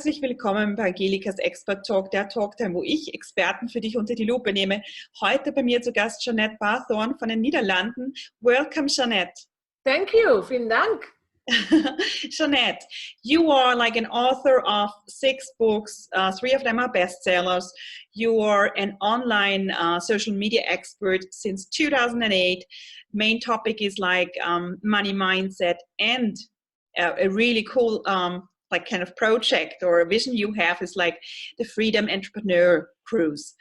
herzlich willkommen bei Angelikas Expert Talk, der Talktime, wo ich Experten für dich unter die Lupe nehme. Heute bei mir zu Gast Jeanet Baathorn von den Niederlanden. Welcome, Jeanet. Thank you, vielen Dank. Jeanet, you are like an author of 6 books, 3 of them are bestsellers. You are an online social media expert since 2008. Main topic is like money mindset, and a really cool like kind of project or a vision you have is like the Freedom Entrepreneur Cruise.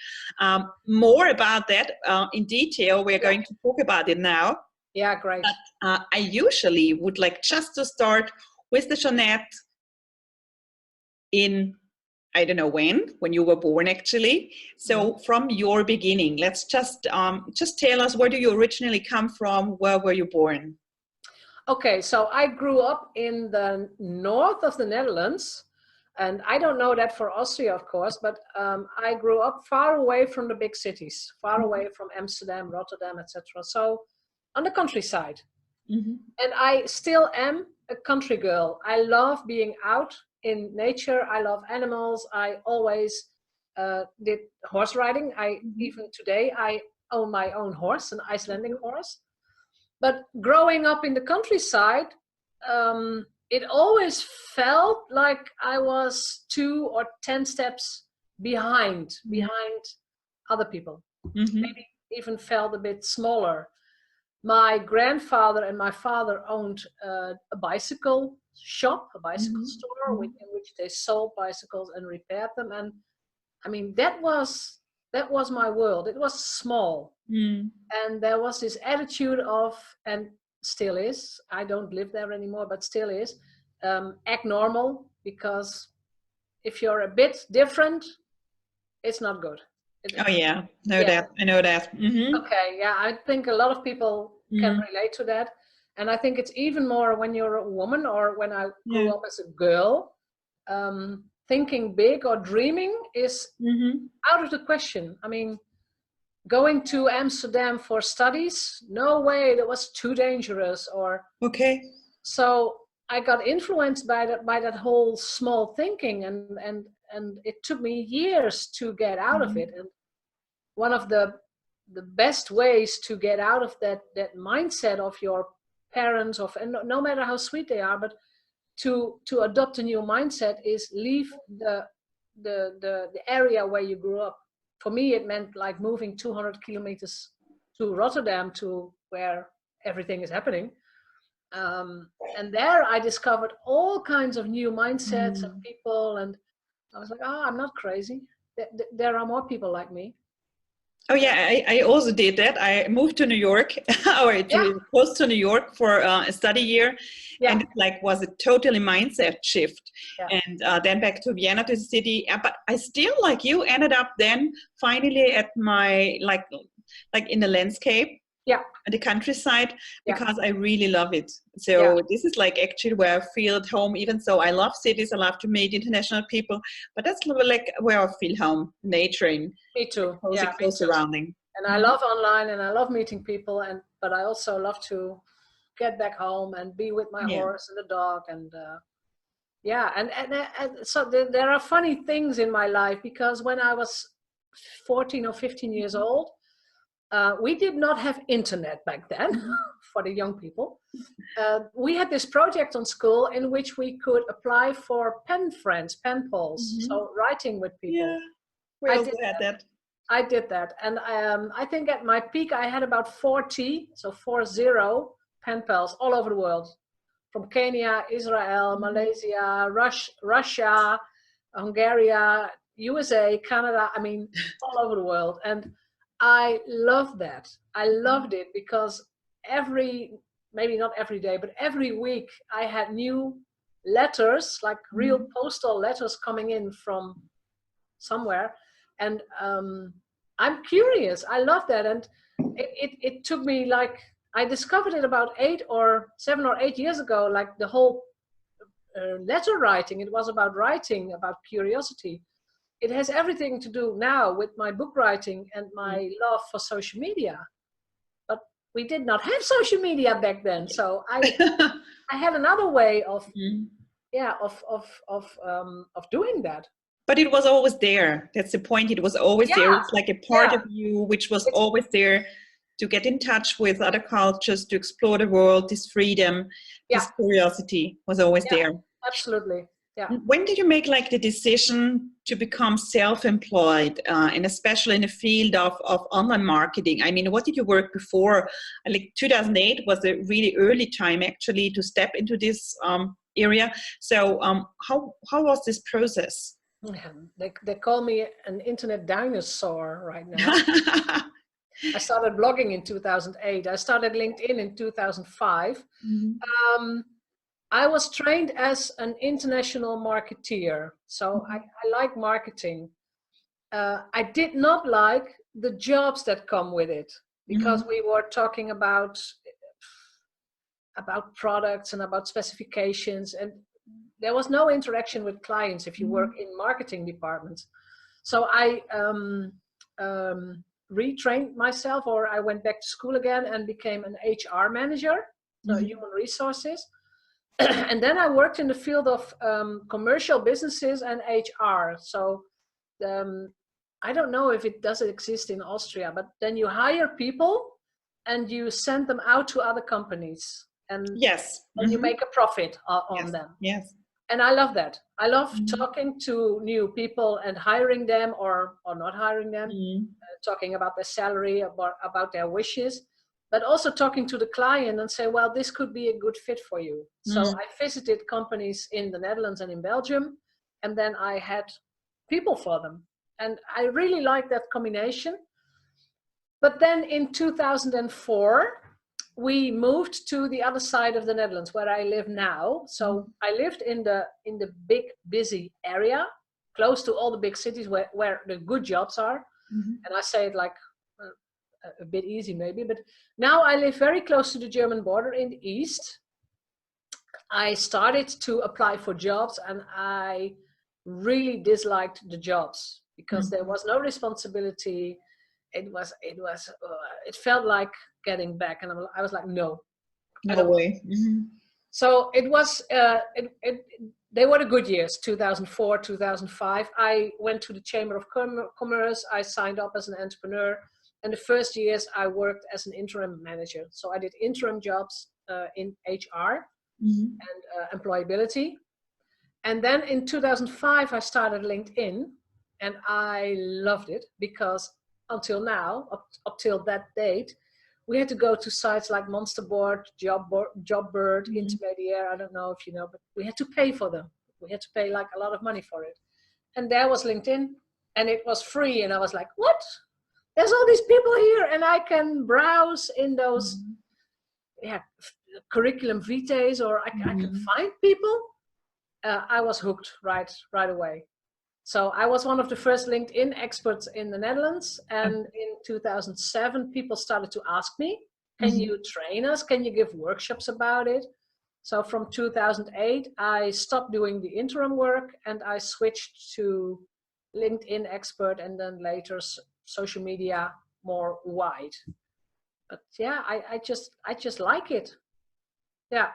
More about that in detail. We're going to talk about it now. Yeah, great. But I usually would like just to start with the Jeanet in, I don't know when you were born actually. So from your beginning, let's just tell us, where do you originally come from? Where were you born? Okay, so I grew up in the north of the Netherlands, and I don't know that for Austria, of course, but I grew up far away from the big cities, far away from Amsterdam, Rotterdam, etc. So on the countryside. And I still am a country girl. I love being out in nature. I love animals. I always did horse riding. Even today, I own my own horse, an Icelandic horse. But growing up in the countryside, it always felt like I was 2 or 10 steps behind other people. Maybe even felt a bit smaller. My grandfather and my father owned a bicycle shop, a bicycle store, in which they sold bicycles and repaired them. And I mean, that was my world. It was small. And there was this attitude of, and still is, I don't live there anymore, but still is, act normal, because if you're a bit different, it's not good. Oh yeah, that. I know that. Okay, yeah, I think a lot of people can relate to that. And I think it's even more when you're a woman, or when I grew up as a girl, thinking big or dreaming is out of the question. I mean, going to Amsterdam for studies, no way, that was too dangerous. Or so I got influenced by that whole small thinking, and it took me years to get out of it. And one of the best ways to get out of that mindset of your parents, and no matter how sweet they are, but to adopt a new mindset, is leave the area where you grew up. For me, it meant like moving 200 kilometers to Rotterdam, to where everything is happening. And there I discovered all kinds of new mindsets and people, and I was like, I'm not crazy. There are more people like me. Oh yeah, I also did that. I moved to New York, or close to New York for a study year, and it was a totally mindset shift. And then back to Vienna, to the city. But I still, like you, ended up then finally at my like in the landscape, the countryside, because I really love it. So this is like actually where I feel at home. Even so, I love cities. I love to meet international people, but that's like where I feel home, nature in. Me too. Close surrounding. And I love online, and I love meeting people, but I also love to get back home and be with my horse and the dog, and so there are funny things in my life, because when I was 14 or 15 years old, we did not have internet back then. For the young people, we had this project on school in which we could apply for pen friends, pen pals, so writing with people. We also had that. I did that, and I think at my peak I had about 40 pen pals all over the world, from Kenya, Israel, Malaysia, Russia, Hungary, USA, Canada. I mean, all over the world. And I loved that. I loved it, because maybe not every day, but every week I had new letters, like real postal letters coming in from somewhere. And I'm curious. I love that. And it took me, like, I discovered it about 7 or 8 years ago, like the whole letter writing. It was about writing, about curiosity. It has everything to do now with my book writing and my love for social media. But we did not have social media back then. So I had another way of of doing that. But it was always there. That's the point. It was always there. It's like a part of you which was always there to get in touch with other cultures, to explore the world. This freedom, this curiosity was always there. Absolutely. Yeah. When did you make like the decision to become self-employed, and especially in the field of online marketing? I mean, what did you work before? Like 2008 was a really early time actually to step into this area. So how was this process? They call me an internet dinosaur right now. I started blogging in 2008. I started LinkedIn in 2005. Mm-hmm. I was trained as an international marketeer, so I like marketing. I did not like the jobs that come with it, because we were talking about products and about specifications, and there was no interaction with clients if you work in marketing departments. So I retrained myself, or I went back to school again and became an HR manager, so human resources. And then I worked in the field of commercial businesses and HR. So I don't know if it does exist in Austria, but then you hire people and you send them out to other companies, and and you make a profit on them. Yes. And I love that. I love talking to new people and hiring them or not hiring them, talking about their salary, about their wishes, but also talking to the client and say, well, this could be a good fit for you. So I visited companies in the Netherlands and in Belgium, and then I had people for them. And I really like that combination. But then in 2004, we moved to the other side of the Netherlands, where I live now. So I lived in the big, busy area, close to all the big cities where the good jobs are. And I say it like a bit easy maybe, but now I live very close to the German border in the east. I started to apply for jobs, and I really disliked the jobs because there was no responsibility. It felt like getting back, and I was like, no way. So it was they were the good years, 2004, 2005. I went to the Chamber of Commerce. I signed up as an entrepreneur, and the first years I worked as an interim manager. So I did interim jobs in HR and employability. And then in 2005 I started LinkedIn, and I loved it because until now, up till that date, we had to go to sites like Monsterboard, Jobbird, Intermediaire, I don't know if you know, but we had to pay for them. We had to pay like a lot of money for it. And there was LinkedIn, and it was free. And I was like, what? There's all these people here, and I can browse in those curriculum vitae, or I can find people. I was hooked right away. So I was one of the first LinkedIn experts in the Netherlands. And in 2007, people started to ask me, can you train us? Can you give workshops about it? So from 2008, I stopped doing the interim work, and I switched to LinkedIn expert, and then later social media more wide. But yeah, I just like it. Yeah.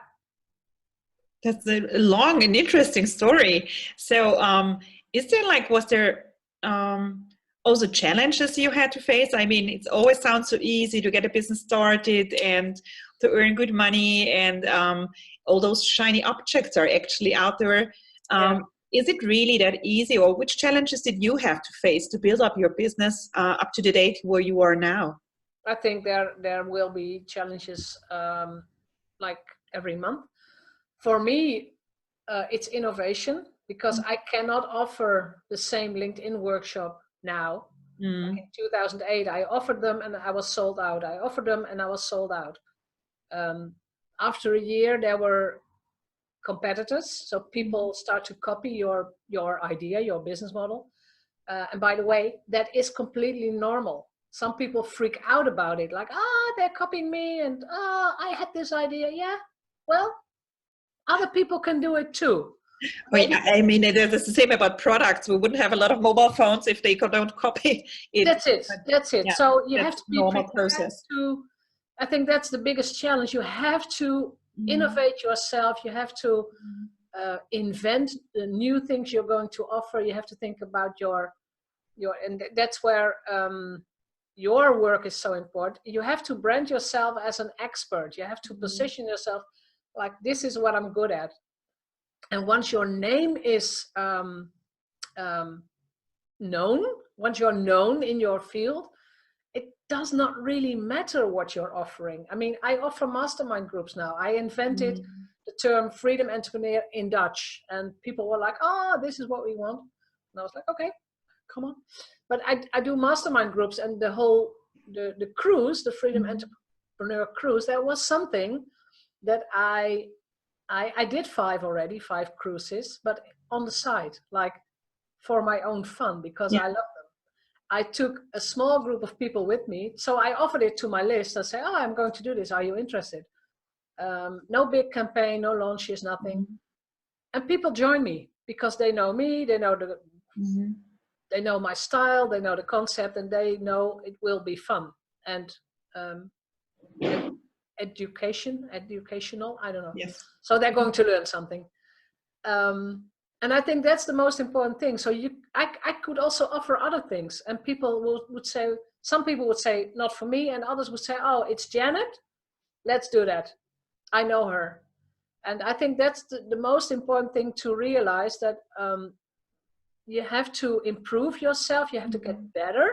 That's a long and interesting story. So was there also challenges you had to face? I mean, it always sounds so easy to get a business started and to earn good money, and all those shiny objects are actually out there. Is it really that easy, or which challenges did you have to face to build up your business up to the date where you are now? I think there will be challenges like every month. For me, it's innovation, because I cannot offer the same LinkedIn workshop now. Like in 2008, I offered them and I was sold out. I offered them and I was sold out. After a year, there were competitors. So people start to copy your idea, your business model. And by the way, that is completely normal. Some people freak out about it, like, they're copying me, and I had this idea. Yeah, well, other people can do it too. I mean, it is the same about products. We wouldn't have a lot of mobile phones if they don't copy it. That's it. Yeah, so you have to be normal process. I think that's the biggest challenge. You have to innovate yourself. You have to invent the new things you're going to offer. You have to think about and that's where your work is so important. You have to brand yourself as an expert. You have to position yourself like, this is what I'm good at. And once your name is known, once you're known in your field, it does not really matter what you're offering. I mean, I offer mastermind groups now. I invented the term freedom entrepreneur in Dutch, and people were like, oh, this is what we want. And I was like, okay, come on. But I do mastermind groups, and the cruise, the freedom entrepreneur cruise, that was something that I did 5 cruises, but on the side, like for my own fun, because I love them. I took a small group of people with me. So I offered it to my list. I say, oh, I'm going to do this. Are you interested? No big campaign, no launches, nothing. And people join me because they know me, they know they know my style, they know the concept, and they know it will be fun and educational, I don't know. Yes. So they're going to learn something. And I think that's the most important thing. So I could also offer other things, and people would say, some people would say, not for me, and others would say, oh, it's Jeanet, let's do that. I know her. And I think that's the most important thing to realize, that you have to improve yourself, you have to get better,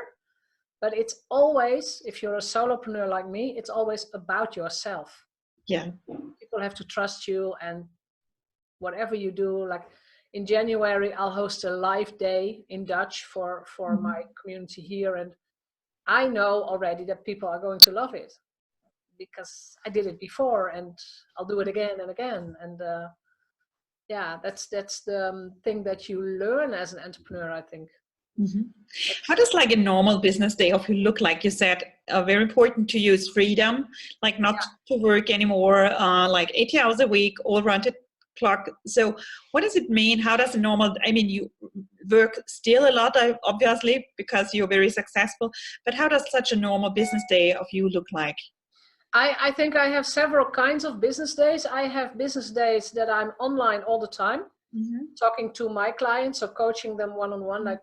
but it's always, if you're a solopreneur like me, it's always about yourself. Yeah. People have to trust you, and whatever you do, like in January, I'll host a live day in Dutch for my community here. And I know already that people are going to love it because I did it before, and I'll do it again and again. And yeah, that's the thing that you learn as an entrepreneur, I think. How does like a normal business day of you look like? You said very important to you is freedom, like not to work anymore, like 80 hours a week, all around the clock. So what does it mean? How does a normal, I mean, you work still a lot, obviously, because you're very successful, but how does such a normal business day of you look like? I think I have several kinds of business days. I have business days that I'm online all the time, talking to my clients or coaching them one-on-one, like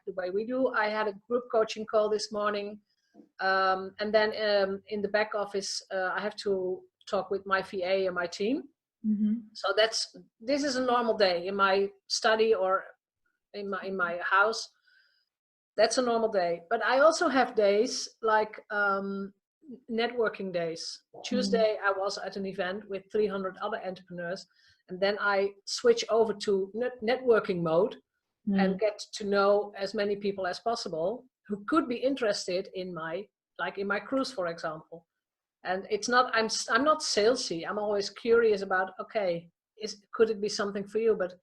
the way we do. I had a group coaching call this morning. And then in the back office, I have to talk with my VA and my team. So this is a normal day in my study or in my house. That's a normal day. But I also have days like networking days. Tuesday, I was at an event with 300 other entrepreneurs, and then I switch over to networking mode and get to know as many people as possible who could be interested in my cruise, for example. And it's not, I'm not salesy. I'm always curious about, okay, could it be something for you? But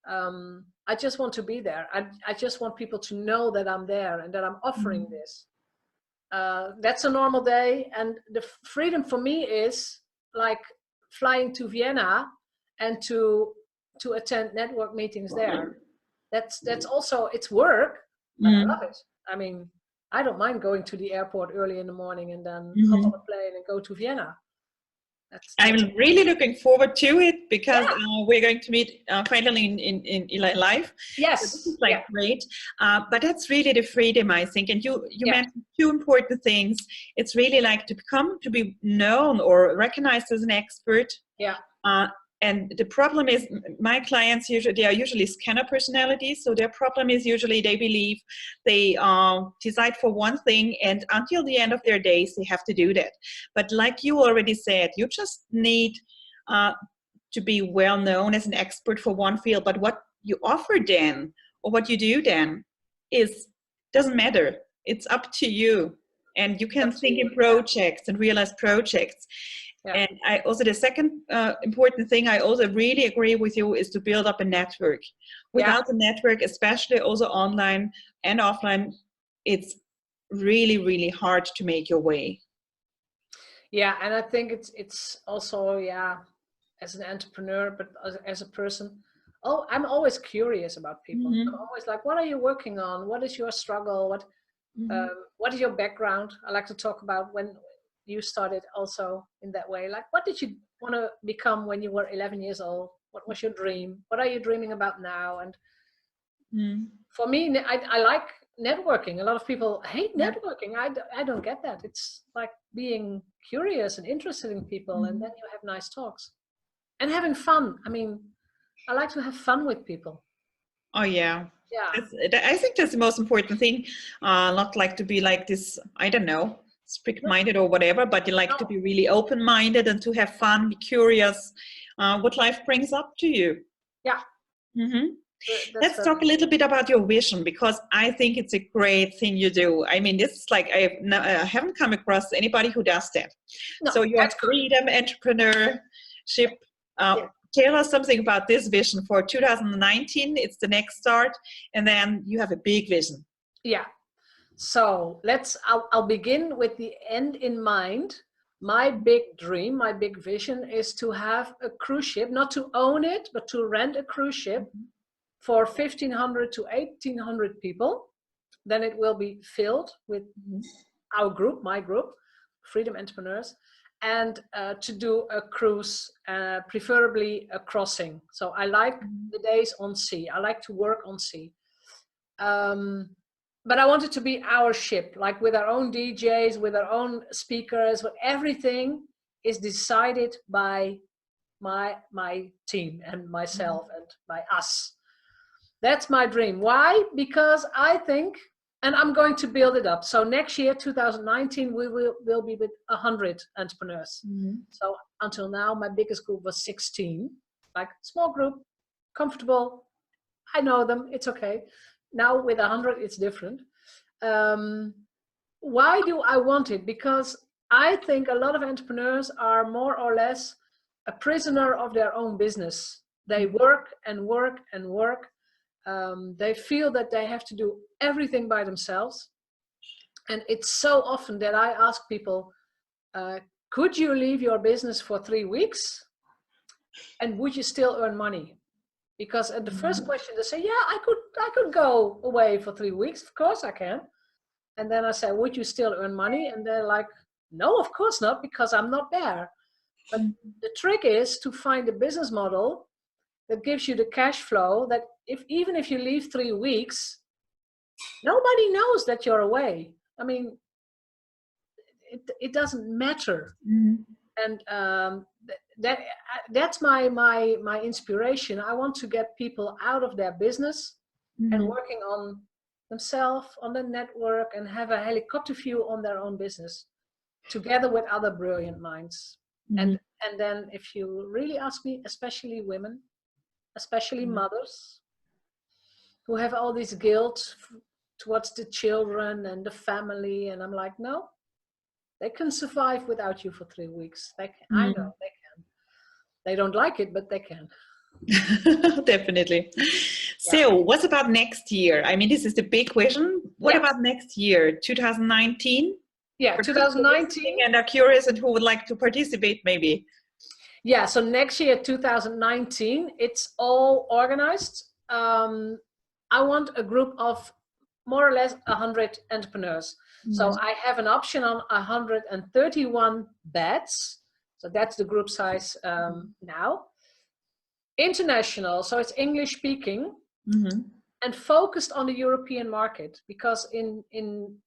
I just want to be there. I just want people to know that I'm there and that I'm offering this. That's a normal day. And the freedom for me is like flying to Vienna and to attend network meetings there. That's also, it's work, but I love it. I mean, I don't mind going to the airport early in the morning and then hop on a plane and go to Vienna. I'm really looking forward to it because we're going to meet finally in live. Yes. So this is like great. But that's really the freedom, I think. And you mentioned 2 important things. It's really like to be known or recognized as an expert. Yeah. And the problem is my clients they are usually scanner personalities. So their problem is usually they believe they decide for one thing and until the end of their days, they have to do that. But like you already said, you just need to be well known as an expert for one field. But what you offer then or what you do then doesn't matter. It's up to you. And you can think in projects and realize projects. Yeah. And I also, the second important thing I also really agree with you is to build up a network. Without a network, especially also online and offline, it's really, really hard to make your way. Yeah, and I think it's also, as an entrepreneur, but as a person, I'm always curious about people. I'm always like, what are you working on? What is your struggle? What is your background? I like to talk about when you started also in that way. Like, what did you want to become when you were 11 years old? What was your dream? What are you dreaming about now? And for me, I like networking. A lot of people hate networking. I don't get that. It's like being curious and interested in people, and then you have nice talks and having fun. I mean, I like to have fun with people. Oh yeah. Yeah. I think that's the most important thing. Not like to be like this, I don't know, strict-minded or whatever, but you like to be really open-minded and to have fun, be curious, what life brings up to you. Yeah. Let's talk a little bit about your vision, because I think it's a great thing you do. I mean, this is like, I haven't come across anybody who does that. No, so your freedom, entrepreneurship, tell us something about this vision for 2019. It's the next start, and then you have a big vision. Yeah. So I'll begin with the end in mind. My big dream, my big vision is to have a cruise ship, not to own it, but to rent a cruise ship for 1,500 to 1,800 people. Then it will be filled with our group, my group, Freedom Entrepreneurs, and to do a cruise, preferably a crossing. So I like the days on sea. I like to work on sea. But I want it to be our ship, like with our own DJs, with our own speakers, but everything is decided by my team and myself and by us. That's my dream. Why? Because I think, and I'm going to build it up. So next year, 2019, we will be with 100 entrepreneurs. So until now, my biggest group was 16, like small group, comfortable. I know them, it's okay. Now with 100, it's different. Why do I want it? Because I think a lot of entrepreneurs are more or less a prisoner of their own business. They work and work and work. They feel that they have to do everything by themselves. And it's so often that I ask people, could you leave your business for 3 weeks? And would you still earn money? Because at the first question they say, yeah, I could go away for 3 weeks. Of course I can. And then I say, would you still earn money? And they're like, no, of course not, because I'm not there. But the trick is to find a business model that gives you the cash flow that even if you leave 3 weeks, nobody knows that you're away. I mean, it doesn't matter. And that's my inspiration. I want to get people out of their business and working on themselves, on the network, and have a helicopter view on their own business together with other brilliant minds. And then if you really ask me, especially women, especially mothers who have all this guilt towards the children and the family, and I'm like, no, they can survive without you for 3 weeks. I know they can. They don't like it, but they can. Definitely. So what's about next year? I mean, this is the big question. What about next year, 2019? Yeah, 2019. And are curious and who would like to participate maybe. Yeah, so next year, 2019, it's all organized. I want a group of more or less 100 entrepreneurs. So I have an option on 131 beds. So that's the group size now. International, so it's English speaking and focused on the European market, because in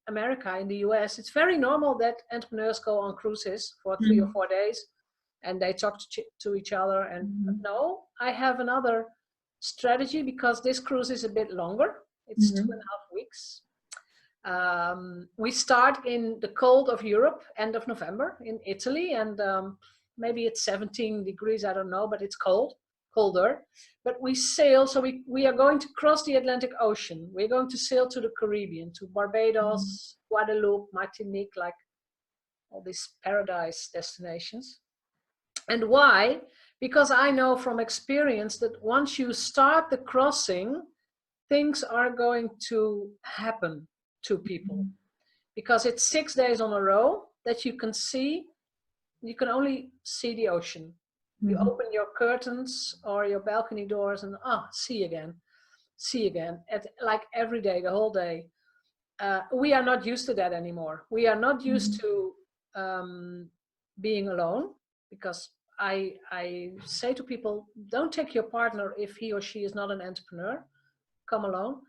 America, in the US, it's very normal that entrepreneurs go on cruises for 3 or 4 days and they talk to each other. And no, I have another strategy, because this cruise is a bit longer. It's 2.5 weeks. We start in the cold of Europe, end of November in Italy, and maybe it's 17 degrees, I don't know, but it's colder. But we sail, so we are going to cross the Atlantic Ocean. We're going to sail to the Caribbean, to Barbados, Guadeloupe, Martinique, like all these paradise destinations. And why? Because I know from experience that once you start the crossing, things are going to happen to people, because it's 6 days on a row that you can see. You can only see the ocean. You open your curtains or your balcony doors and see again, like every day, the whole day. We are not used to that anymore. We are not used to being alone, because I say to people, don't take your partner if he or she is not an entrepreneur. Come along.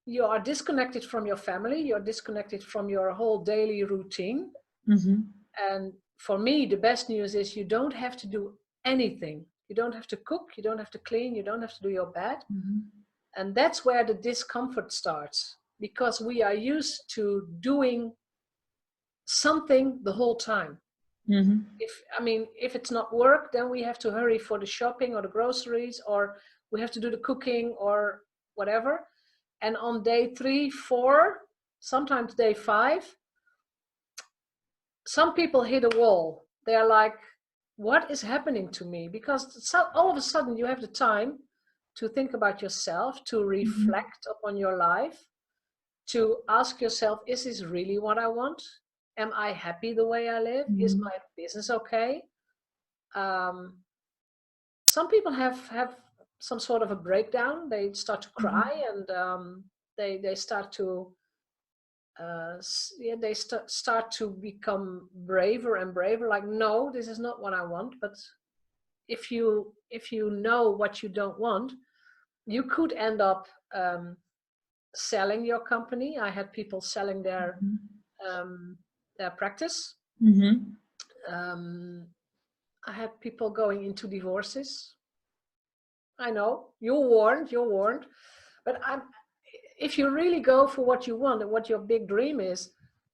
You are disconnected from your family. You're disconnected from your whole daily routine. Mm-hmm. And for me, the best news is you don't have to do anything. You don't have to cook. You don't have to clean. You don't have to do your bed. Mm-hmm. And that's where the discomfort starts, because we are used to doing something the whole time. Mm-hmm. If it's not work, then we have to hurry for the shopping or the groceries, or we have to do the cooking or whatever. And on day 3, 4, sometimes day 5, some people hit a wall. They're like, what is happening to me? Because all of a sudden you have the time to think about yourself, to reflect upon your life, to ask yourself, is this really what I want? Am I happy the way I live? Is my business okay? Some people have some sort of a breakdown. They start to cry, and they start to start to become braver and braver. Like, no, this is not what I want. But if you know what you don't want, you could end up selling your company. I had people selling their practice. I had people going into divorces. I know, you're warned. But if you really go for what you want and what your big dream is,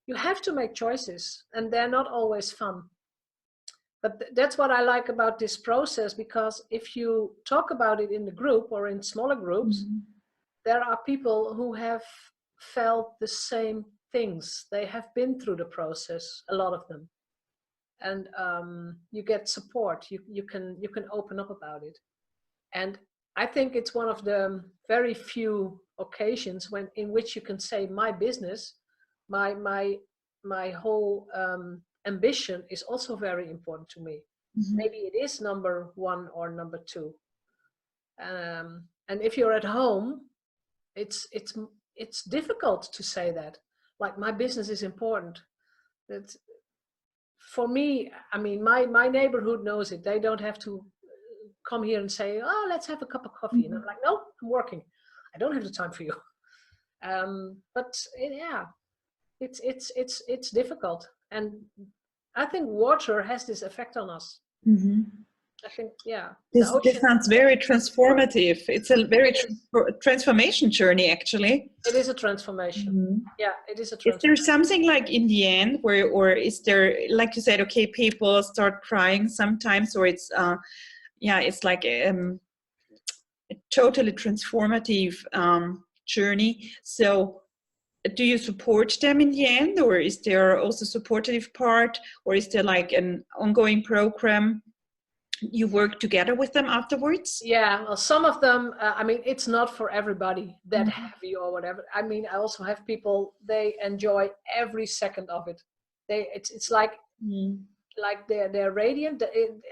you have to make choices, and they're not always fun. But that's what I like about this process, because if you talk about it in the group or in smaller groups, there are people who have felt the same things. They have been through the process, a lot of them. And you get support. You can open up about it. And I think it's one of the very few occasions in which you can say, my business, my whole ambition is also very important to me. Maybe it is number 1 or number 2. And if you're at home, it's difficult to say that. Like, my business is important. That for me, my neighborhood knows it. They don't have to come here and say, oh, let's have a cup of coffee. And I'm like, no, I'm working. I don't have the time for you. But yeah, it's difficult. And I think water has this effect on us. I think, yeah. This sounds very transformative. It's a very transformation journey, actually. It is a transformation. Yeah, it is a transformation. Is there something like in the end where, or is there, like you said, okay, people start crying sometimes, or it's, it's like a totally transformative journey. So do you support them in the end, or is there also supportive part, or is there like an ongoing program? You work together with them afterwards? Yeah, well, some of them, it's not for everybody that heavy or whatever. I also have people, they enjoy every second of it. It's like they're radiant,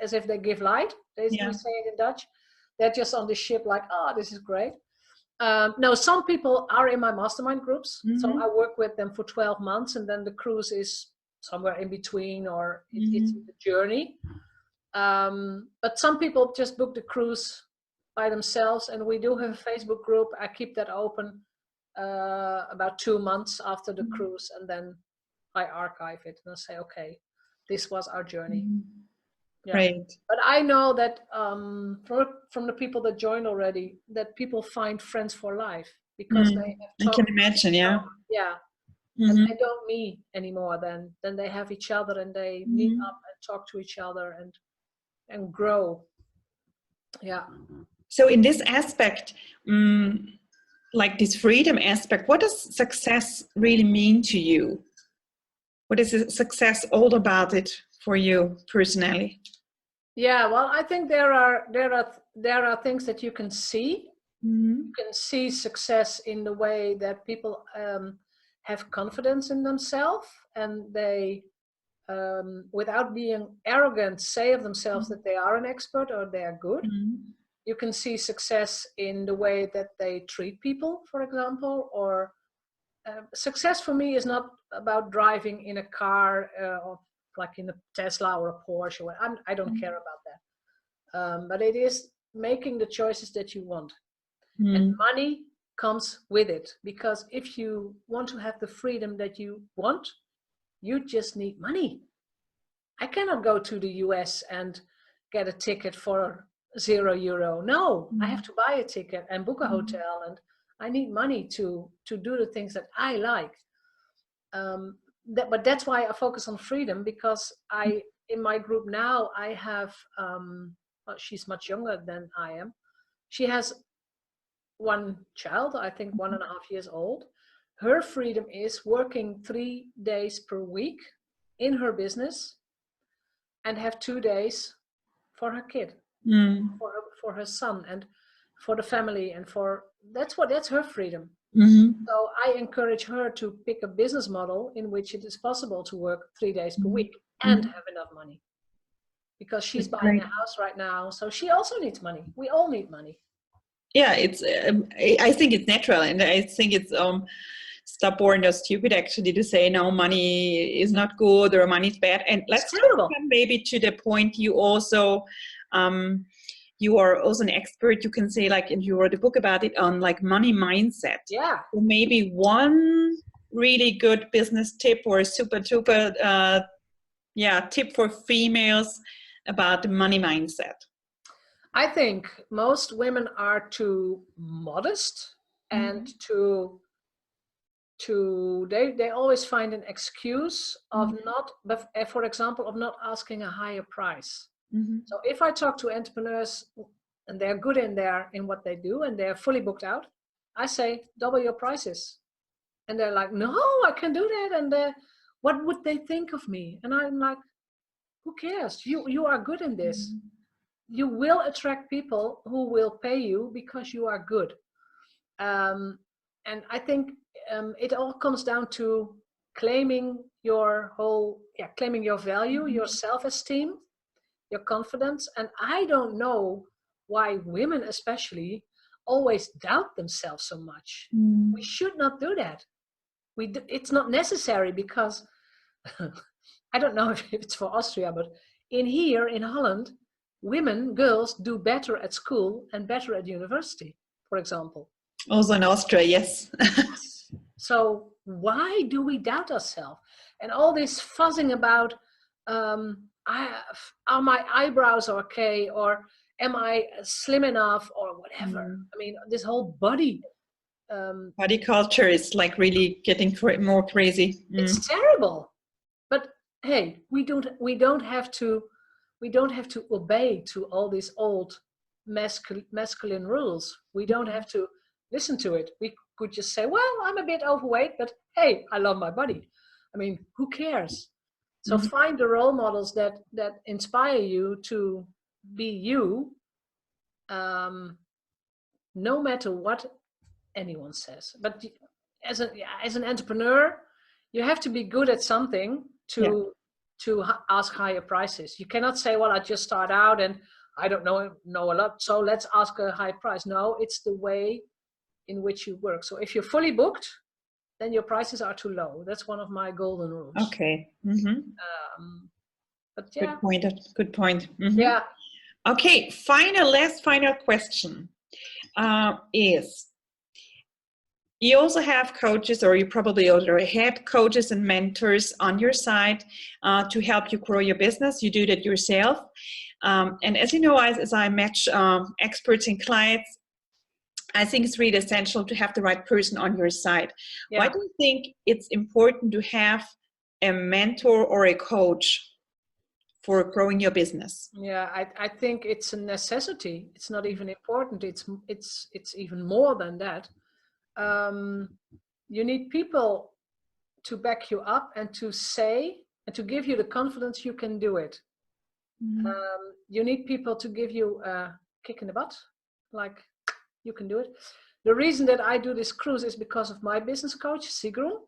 as if they give light. We say it in Dutch. They're just on the ship like, oh, this is great. No, some people are in my mastermind groups. So I work with them for 12 months, and then the cruise is somewhere in between, or it's the journey. But some people just book the cruise by themselves, and we do have a Facebook group. I keep that open about 2 months after the cruise, and then I archive it and I say, okay, this was our journey. Yeah. Right. But I know that from the people that joined already, that people find friends for life, because they have I can imagine, yeah. And they don't meet anymore. Then they have each other, and they meet up and talk to each other and grow. Yeah. So in this aspect, like this freedom aspect, what does success really mean to you? What is success all about it for you personally? Yeah, well, I think there are things that you can see. You can see success in the way that people have confidence in themselves, and they without being arrogant, say of themselves that they are an expert or they are good. You can see success in the way that they treat people, for example, or success for me is not about driving in a car or like in a Tesla or a Porsche. Or I don't care about that. But it is making the choices that you want. And money comes with it, because if you want to have the freedom that you want, you just need money. I cannot go to the US and get a ticket for €0. No, I have to buy a ticket and book a hotel, and I need money to do the things that I like. But that's why I focus on freedom, because in my group now, I have, well, she's much younger than I am. She has one child, I think 1.5 years old. Her freedom is working 3 days per week in her business and have 2 days for her kid, for her son, and for the family, and that's her freedom. So I encourage her to pick a business model in which it is possible to work 3 days per week and have enough money, because she's buying a house right now, so she also needs money. We all need money. Yeah, it's. I think it's natural, and I think it's stubborn or stupid actually to say no, money is not good or money is bad. And let's come maybe to the point you also. You are also an expert, you can say, like, and you wrote a book about it, on like money mindset. Yeah. So maybe one really good business tip or a super tip for females about the money mindset. I think most women are too modest and they always find an excuse of not, for example, of not asking a higher price. So if I talk to entrepreneurs and they're good in what they do and they're fully booked out, I say, double your prices. And they're like, no, I can do that. And what would they think of me? And I'm like, who cares? You are good in this. You will attract people who will pay you because you are good. And I think it all comes down to claiming your value, your self-esteem, your confidence. And I don't know why women especially always doubt themselves so much. We should not do that. It's not necessary, because I don't know if it's for Austria, but here in Holland, girls do better at school and better at university, for example. Also in Austria, yes. So why do we doubt ourselves? And all this fuzzing about, are my eyebrows okay, or am I slim enough, or whatever. I mean, this whole body culture is like really getting more crazy. It's terrible. But hey, we don't have to obey to all these old masculine rules. We don't have to listen to it. We could just say, well, I'm a bit overweight, but hey, I love my body. I mean, who cares? So find the role models that inspire you to be you, no matter what anyone says. But as an entrepreneur, you have to be good at something to ask higher prices. You cannot say, well, I just start out and I don't know a lot, so let's ask a high price. No, it's the way in which you work. So if you're fully booked, then your prices are too low. That's one of my golden rules. Okay. But yeah. Good point. Yeah. Okay, last final question is, you also have coaches, or you probably already had coaches and mentors on your side to help you grow your business. You do that yourself. And as you know, as I match experts and clients, I think it's really essential to have the right person on your side. Yeah. Why do you think it's important to have a mentor or a coach for growing your business? Yeah, I think it's a necessity. It's not even important. It's even more than that. You need people to back you up and to say and to give you the confidence you can do it. You need people to give you a kick in the butt, like, you can do it. The reason that I do this cruise is because of my business coach, Sigrun.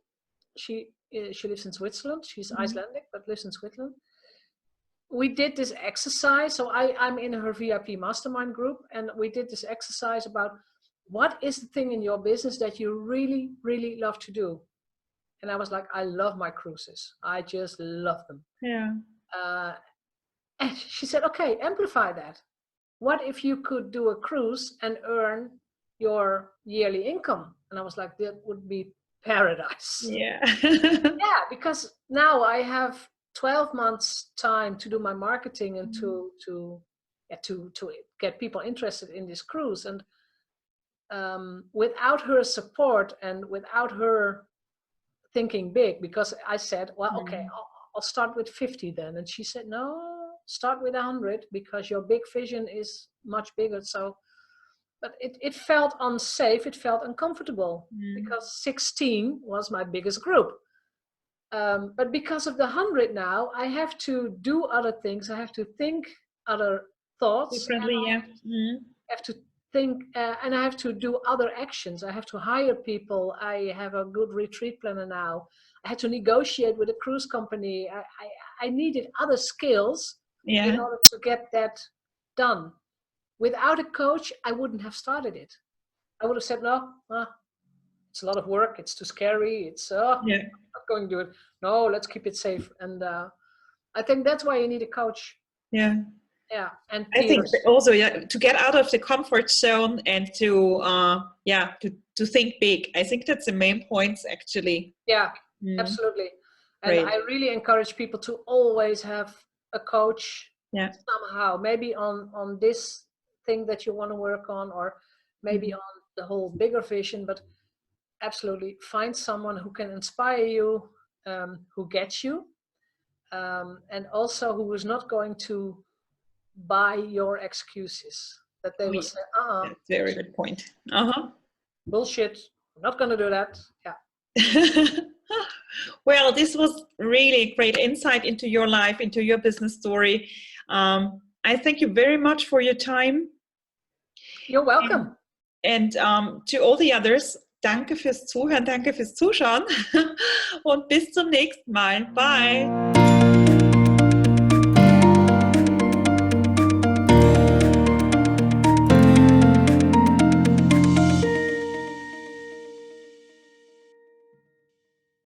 She lives in Switzerland. She's Icelandic, but lives in Switzerland. We did this exercise. So I'm in her VIP mastermind group, and we did this exercise about what is the thing in your business that you really, really love to do. And I was like, I love my cruises. I just love them. Yeah. And she said, okay, amplify that. What if you could do a cruise and earn your yearly income? And I was like, that would be paradise. Yeah. Yeah, because now I have 12 months time to do my marketing and to get people interested in this cruise. And without her support and without her thinking big, because I said, well, okay, I'll start with 50 then. And she said, no, start with 100 because your big vision is much bigger. So, but it felt unsafe. It felt uncomfortable because 16 was my biggest group. But because of the 100 now, I have to do other things. I have to think other thoughts. Differently, yeah. I have to think, and I have to do other actions. I have to hire people. I have a good retreat planner now. I had to negotiate with a cruise company. I needed other skills in order to get that done. Without a coach, I wouldn't have started it. I would have said, no, it's a lot of work. It's too scary. It's I'm not going to do it. No, let's keep it safe. And I think that's why you need a coach. Yeah. Yeah. And I think also, to get out of the comfort zone and to think big. I think that's the main points, actually. Yeah, absolutely. And I really encourage people to always have a coach somehow, maybe on this thing that you want to work on, or maybe on the whole bigger vision, but absolutely find someone who can inspire you, who gets you, and also who is not going to buy your excuses, that they will say, that's a very good point. Bullshit, I'm not going to do that. Yeah. Well, this was really great insight into your life, into your business story. I thank you very much for your time. You're welcome. And to all the others, danke fürs Zuhören, danke fürs Zuschauen und bis zum nächsten Mal. Bye.